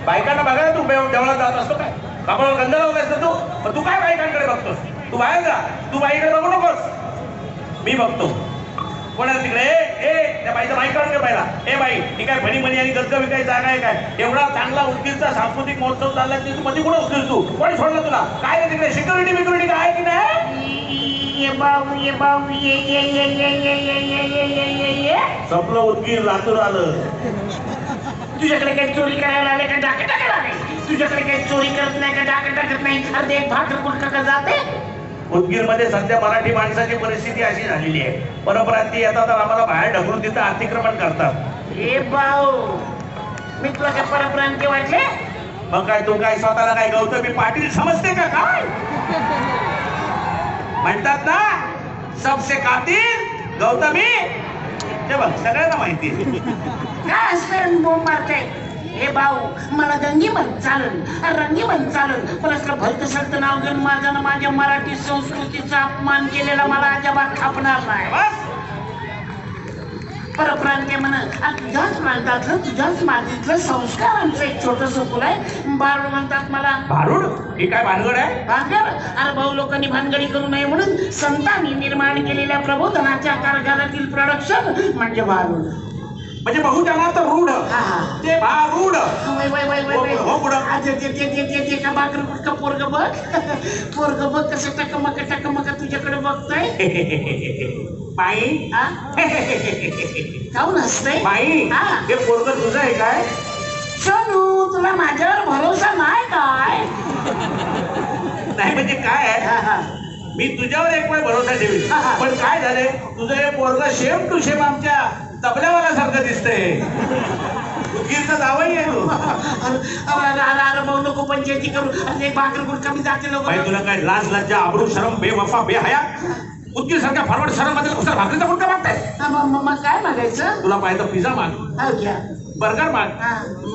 बायकांना बघायला तू देवळात जात असतो काय? कपाळावर गंध लावला असतो तू. पण तू काय बायकांकडे बघतोस? तू बाहेर जा, तू बाईकडे बघू नकोस, मी बघतो. कोणाला तिकडे ए त्या बाईचा माईक काढून घे पहिला. ए बाई, ही काय भणी मणी आणि गजग विकायची जागा आहे काय? एवढा चांगला उदगीरचा सांस्कृतिक महोत्सव चाललाय तू मध्ये कुठे उचलीस तू? कोणी सोडलं तुला? काय रे तिकडे सिक्युरिटी बिक्युरिटी काय आहे की नाही? ये बाबू ये बाबू ये ये ये ये ये ये ये ये ये ये ये सपलं उदगीर लातूर आलं. तुझ्याकडे काही चोरी करायला आले का डाके टाकायला आले? तुझ्याकडे काही चोरी करत नाही का डाके टाकत नाही? अरे एक भाकर कुठं का जाते? उदगीर मध्ये सध्या मराठी माणसाची परिस्थिती अशी झालेली आहे, परप्रांतीय येतात तर आम्हाला बाहेर ढकलून तिथं अतिक्रमण करतात. ए भाऊ, मी तुला काय परप्रांतीय वाटले? मग काय तू काय स्वतःला काय गौतमी पाटील समजते का काय? म्हणतात ना सबसे कातील गौतमी. ते बघ सगळ्यांना माहिती आहे. काय असतं बोंब मारताय? हे भाऊ, मला दंगी बन चालन, रंगी बन चालन, पण असलं भलत सलत नाव घेऊन माझा ना माझ्या मराठी संस्कृतीचा अपमान केलेला मला अजिबात खापणार नाही. परप्रांतीय म्हणा, तुझ्याच प्रांतातलं तुझ्याच मातीतलं संस्कारांचं एक छोटस फुल आहे. बारूड म्हणतात मला. भारूड? ही काय भानगड आहे? भानगड? अरे भाऊ, लोकांनी भानगडी करू नये म्हणून संतांनी निर्माण केलेल्या प्रबोधनाच्या कारखान्यातील प्रोडक्शन म्हणजे भारूड. म्हणजे बहुजनात रूढ ते भारूड. वय वय वय वय वय. हो पुढं. ते का बाकर कुठं पोरग बघ, पोरग बघ कसं टकमक तुझ्याकडे बघतोय. बाई काऊन हसतंय? बाई, हे पोरग तुझं आहे काय? सोनू, तुला माझ्यावर भरोसा नाही काय? नाही म्हणजे काय आहे, मी तुझ्यावर एक वेळ भरोसा ठेवील, पण काय झाले तुझं हे पोरग शेम टू शेम आमच्या तबल्यावाल्यासारखं दिसतंय. उदगीरचा जावई आहे तू. अरे भाऊ, नको पंचायती करू. अरे भाकर कुठ कमी जाते लोक. तुला काय लाज लज्जा आबरू शरम बेवफा बेहया उदगीर सारख्या फॉरवर्ड शहर मध्ये कुठं भाकरीचा कुठं मागताय? मग काय मागायचं? तुला पाहिजे पिझ्झा माग, बर्गर माग,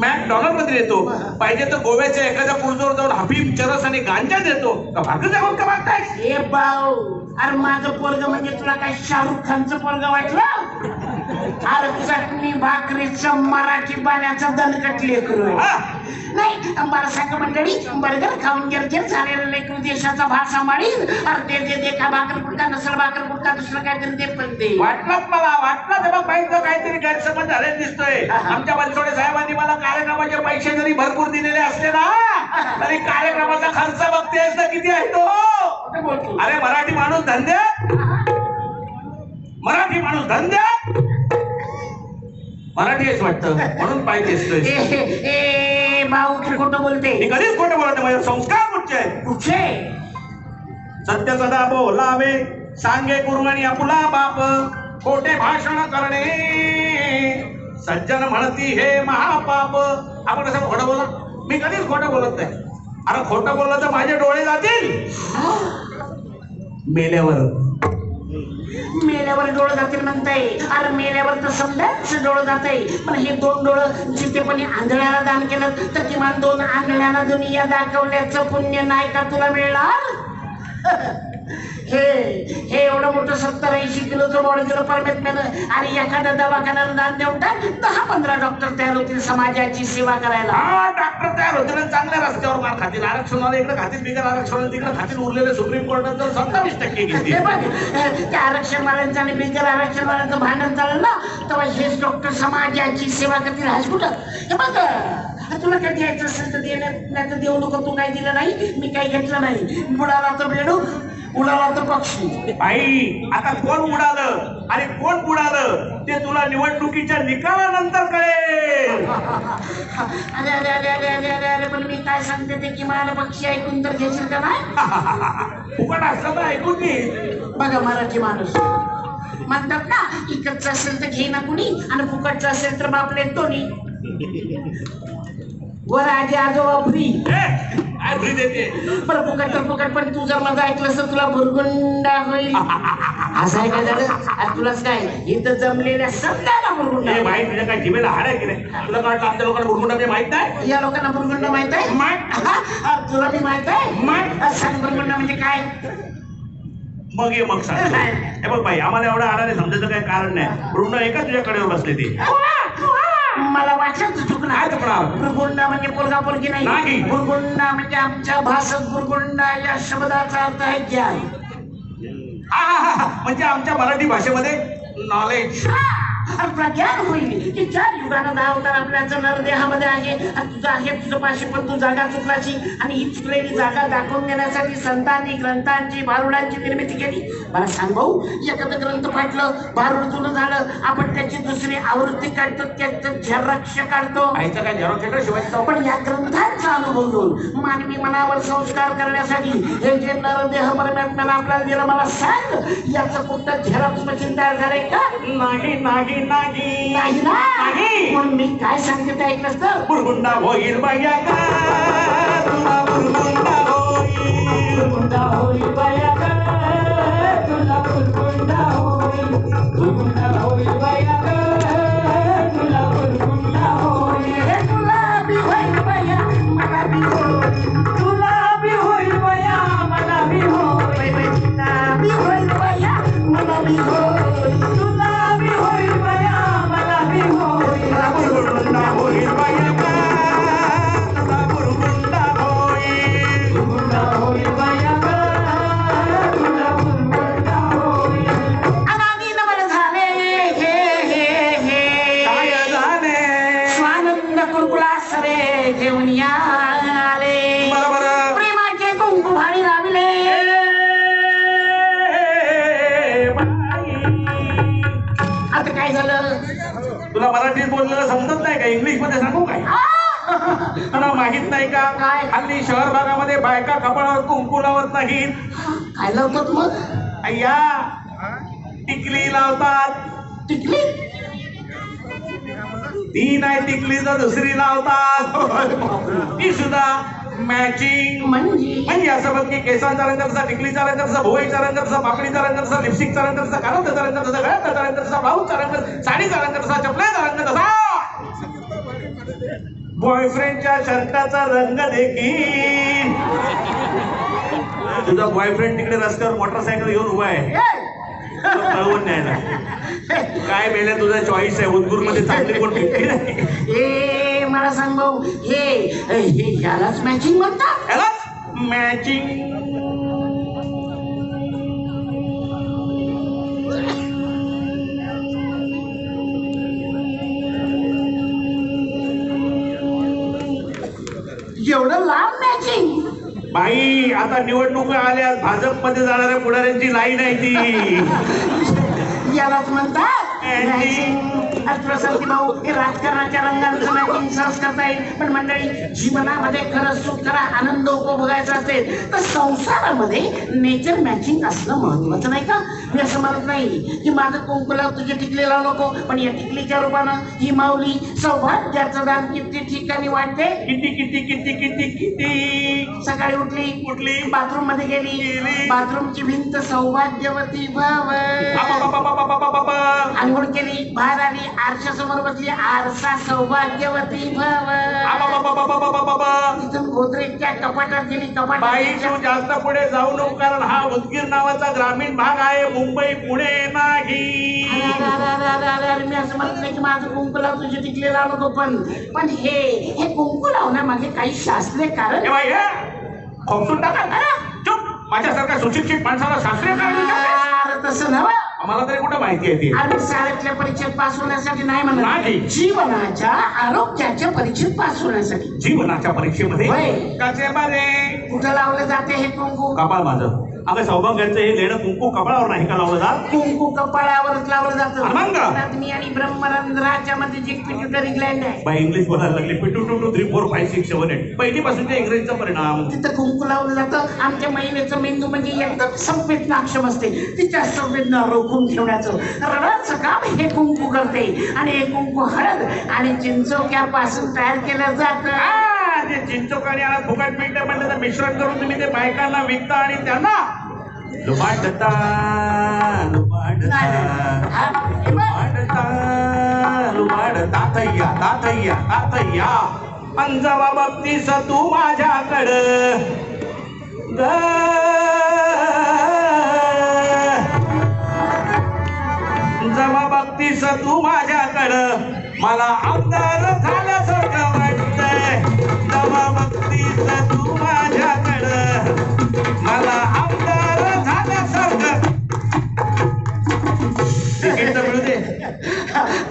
मॅकडॉनल्ड मध्ये देतो. पाहिजे तर गोव्याच्या एखाद्या कुर्जोवर जाऊन हफीम, चरस आणि गांजा देतो. का भाकरीचा कोण का मागताय? हे भाऊ, अरे माझं पोरग म्हणजे तुला काय शाहरुख खानचं पोरग वाटलं? अरे चटणी भाकरीचं मराठी पाण्याचं दणकट लेकरू नाही. मला सांग मंडळी, बर्गर खाऊन गिरगिर झालेलं लेकरू देशाचा भाषा माळील. अरे दे का भाकर कुठका, नसल भाकर कुठका, दुसरं काहीतरी दे. पण ते वाटलं मला वाटलं बघ बाई, काहीतरी गैरसमज झालेला दिसतोय. आमच्या बनसोडे साहेबांनी मला कार्यक्रमाचे पैसे जरी भरपूर दिलेले असले ना, तरी कार्यक्रमाचा खर्च बघतेस ना किती आहे तो. अरे मराठी माणूस धंद्यात, मराठी माणूस धंद्यात, मराठी आहेच वाटतं म्हणून पाहिजे. भाऊ तू खोटं बोलते. मी कधीच खोटं बोलते. माझे संस्कार कुठचे आहेत? कुठे? सत्य सदा बोलावे, सांगे कुर्बानी आपुला बाप, खोटे भाषण करणे सज्जन म्हणती हे महापाप. आपण कसं खोटं बोला? मी कधीच खोटं बोलत नाही. अरे खोटं बोललं तर माझे डोळे जातील मेल्यावर. मेल्यावर डोळं जातील म्हणताय? अरे मेल्यावर तर समजाच डोळं जातंय, पण हे दोन डोळं जिथे पण आंधळ्याला दान केलं तर किमान दोन आंधळ्याला दुनिया दाखवल्याचं पुण्य नाही का तुला मिळणार? हे एवढं मोठं 70-80 किलोचं बॉडी दिलं परमेत्म्यानं, आणि एखाद्या दवाखान्याला दान देऊन टाक, 10-15 डॉक्टर तयार होतील समाजाची सेवा करायला. डॉक्टर तयार होतील, चांगल्या रस्त्यावर मार खातील, आरक्षणाला इकडे खातील, बिगर आरक्षणाला तिकडे खातील, उरलेले सुप्रीम कोर्टात जर 27% घेतील. त्या आरक्षणवाल्यांचं आणि बिगर आरक्षणवाल्यांचं भांडण चालेल ना, तेव्हा हेच डॉक्टर समाजाची सेवा करतील. हाच कुठं? हे बघ, तुला काय द्यायचं असेल तर देण्यात देऊ नको. तू काय दिलं नाही, मी काही घेतलं नाही. बुडाला तर बेडूक, उडाला तर पक्षी. आई, आता कोण उडालं आणि कोण बुडालं ते तुला निवडणुकीच्या निकालानंतर कळेल. अरे अरे अरे अरे अरे अरे अरे पण मी काय सांगते ते किमान पक्षी ऐकून तर घेशील का नाही? फुकट असलं तर ऐकून घे. बघा मराठी माणूस म्हणतात ना, इकडचं असेल तर घे ना कुणी, आणि फुकटचं असेल तर बापले टोनी. वर आजी आजोबा फ्री देते, पण फुकट तर फुकट. पण तू जर माझं ऐकलंस तर तुला भुरगुंडा होईल. असं आहे काय झालं? तुलाच काय इथं जमलेल्या समजायला भुरगुंडा. माहिती तुझ्या काय जिभेला हाड आहे की नाही? तुला काय वाटतं आमच्या लोकांना भुरगुंडा माहित नाही? या लोकांना भुरगुंडा माहित आहे? तुला मी माहित आहे? सांग भुरगुंडा म्हणजे काय? मग ये मग सांग. हे बघ बाई, आम्हाला एवढं आडाने समजायचं काही कारण नाही. भुरगुंडा एका तुझ्या कडेवर बसले ते. मला वाटलं तू चुकणार. काय चुकणार? बुरगुंडा म्हणजे पोरगा पोरगी नाही. नाही. बुरगुंडा म्हणजे आमच्या भाषेत बुरगुंडा या शब्दाचा अर्थ आहे ज्ञान. म्हणजे आमच्या मराठी भाषेमध्ये नॉलेज. आणि प्रज्ञान होईल की 4 युगानं 10 अवतार आपल्या नरदेहामध्ये आहे. आणि तुझं आहे तुझं पाशी पण तू जागा चुकलाची. आणि ही चुकलेली जागा दाखवून देण्यासाठी संतांनी ग्रंथांची भारुडांची निर्मिती केली. मला सांग भाऊ, एखादं ग्रंथ फाटलं, भारुड जुनं झालं, आपण त्याची दुसरी आवृत्ती काढतो, त्याचं झेरॉक्स काढतो. आईचं काय झेरॉक्स शिवायचं. पण या ग्रंथांचा अनुभव घेऊन मानवी मनावर संस्कार करण्यासाठी हे जे नरदेह परमात्म्यानं आपल्याला दिलं, मला सांग याचं कुठं झेरॉक्स मशीन तयार झालंय का? नाही नाही नाही नाही ना. नाही. म्हणून मी काय सांगते ते ऐकलंस तर? बुरगुंडा होईल बाया का तुला बुरगुंडा होईल. बुरगुंडा होईल बाया ग, तुला बुरगुंडा होईल. बुरगुंडा होईल बाया ग, तुला बुरगुंडा होईल. हे तुला बी होईल बाया, मला बी होईल. तुला बी होईल बाया, मला बी होईल. तुला बी होईल बाया, मला बी होईल. तुला बी होईल बाया, मला बी होईल. बुरगुंडा होईल बाया का तुला बुरगुंडा होईल. बुरगुंडा होईल बाया ग, तुला बुरगुंडा होईल. अनादी नमन झाले हे काय जाणे. स्वानंद कुलकुलास रे घेऊन आले. बरोबर. प्रेमाचे कुंकू भारी लावले. आता काय झालं? तुला मराठीत बोललेलं समजत नाही का? इंग्लिश मध्ये सांगू काय? तुला माहित नाही का? काय? हल्ली शहर भागामध्ये बायका कपाळावर कुंकू लावत नाहीत. काय लावतात मग? अय्या टिकली लावतात. टिकली? ती नाही टिकली तर दुसरी लावतात. ती सुद्धा मॅचिंग. म्हणजे असं बघ की केसांचा रंग कसा, टिकलीचा रंग कसा, भुवईचा रंग कसा, पापडीचा रंग कसा, लिपस्टिकचा रंग कसा, कानाचा रंग कसा, गळ्याचा रंग कसा, ब्लाऊजचा रंग, साडीचा रंग कसा, चपल्याचा रंग कसा, बॉयफ्रेंडच्या शर्टाचा रंग देखील. तुझा बॉयफ्रेंड तिकडे रस्त्यावर मोटरसायकल घेऊन उभा आहे, पळवून न्यायला. काय मेले तुझा चॉईस आहे. उदगूर मध्ये चांगली कोण भेटली नाही. ए मला सांग भाऊ, हे यालाच मॅचिंग म्हणतात. यालाच मॅचिंग. एवढं लांब मॅचिंग? बाई आता निवडणुका आल्या, भाजपमध्ये जाणाऱ्या पुढाऱ्यांची लाईन आहे ती. यालाच म्हणतात मॅचिंग. प्रसंती भाऊ, हे राजकारणाच्या रंगांचं मॅचिंग सहज करता येईल. पण मंडळी, जीवनामध्ये खरं सुख, खरा आनंद उपभोगायचा असेल तर संसारामध्ये नेचर मॅचिंग असणं महत्वाचं नाही का? मी असं म्हणत नाही की माझं कुंकुला तुझे टिकले लावू नको, पण या टिकलीच्या रूपानं ही माऊली सौभाग्याचं दान किती ठिकाणी वाटते. किती किती किती किती किती. सकाळी उठली, बाथरूम मध्ये गेली, बाथरूमची भिंत सौभाग्यवती भव. आंघोळ केली, बाहेर आली, आरशासमोर बसली, आरसा सौभाग्यवती भव. तिथून गोदरेजच्या कपाटात गेली, बाई तू जास्त पुढे जाऊ नको, कारण हा उदगीर नावाचा ग्रामीण भाग आहे, मुंबई पुणे नाही. मी असं म्हणत नाही की माझं कुंकू लाव तुझे टिकले लावू नको, पण हे कुंकू लावण्यामागे काही शास्त्रीय कारण. खोपसून टाका. चुप. माझ्यासारख्या सुशिक्षित माणसाला शास्त्रीय कारण तसं नव्हे. आम्हाला तरी कुठं माहिती आहे ती. आम्ही शाळेतल्या परीक्षेत पास होण्यासाठी नाही म्हणत, नाही. जीवनाच्या आरोग्याच्या परीक्षेत पास होण्यासाठी. जीवनाच्या परीक्षेमध्ये होय. कसे बरे. कुठं लावलं जाते हे कुंकू? कपाळ माझं. अगं सौभाग्याचं हे लेणं कुंकू कपाळावर नाही का लावलं जात? कुंकू कपाळावरच लावलं अमंग. जातं. मी आणि ब्रह्मरंध्राच्या मध्ये जी पिट्युटरी ग्लँड आहे, बाई इंग्लिश बोलायला लागली. पिटू 2 2 3 4 5 6 7 8 पहिलीपासून इंग्रजीचा परिणाम. तिथं कुंकू लावलं जातं. आमच्या महिलेचं मेंदू म्हणजे एकदम संवेदनाक्षम असते. तिच्या संवेदना रोखून ठेवण्याचं रडाचं काम हे कुंकू करते. आणि हे कुंकू हळद आणि चिंचोक्यापासून तयार केलं जातं. ते चिंचोकाने आज फुकट मिळते म्हणलं तर मिश्रण करून तुम्ही ते बायकांना विकता आणि त्यांना लुबाडता लुबाडता लुबाडता लुबाडता तातय्या तातय्या तातय्या. अंजवा बघतीस तू माझ्याकडं ग, जवा बघतीस तू माझ्याकडं मला आमदार झाल्यासारखं वाटतंय जवा बघतीस तू माझ्याकडं मला आमदार झाल्यासारखं तिकीट तर मिळू दे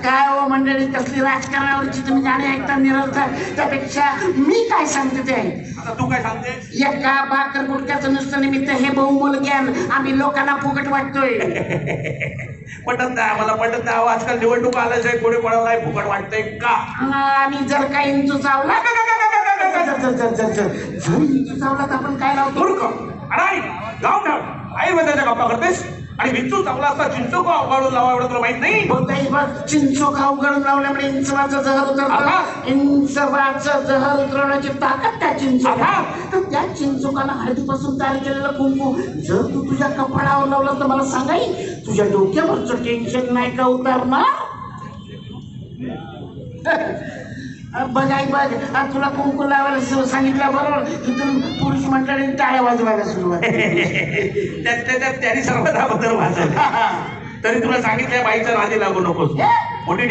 काय हो मंडळी कसली राजकारणावरची तुम्ही गाणी ऐकता निरंतर त्यापेक्षा मी काय सांगते ते आता तू काय सांगतेस एका भाकर गुटक्याचं नुसतं निमित्त हे बहुमोल ज्ञान आम्ही लोकांना फुकट वाटतोय पटत नाही आम्हाला पटत नाही आजकाल निवडणूक आल्याशिवाय कोणी कोणाला नाही फुकट वाटतंय का आणि जर काही इंचू चावला जर इंचू चावला तर आपण काय लावतो मूर्ख अडाई गाव ठेव आयुर्वेदाच्या गप्पा करतेस आणि विंचू चांगला असता चिंचू का उगाळून लावा एवढं तुला माहित नाही बघ चिंचोका उघडून लावल्यामुळे इंचवाचं जहर उतरतं इंचवाचं जहर उतरवण्याची ताकद त्या चिंचोका तर त्या चिंचोकाला हळदीपासून तयार केलेलं कुंकू जर तू तुझ्या कपाळावर लावलं तर मला सांगाई तुझ्या डोक्यावरचं टेन्शन नाही का उतरणार बघाय बघ आज तुला कुंकू लावायला सांगितलं बरोबर इथून पुरुष मंडळी टाळ्या वाजवायला सुरुवात त्यांनी सर्व त्याबद्दल वाचलं तरी तुला सांगितलंय बाईच्या नादी लागू नकोस मोठी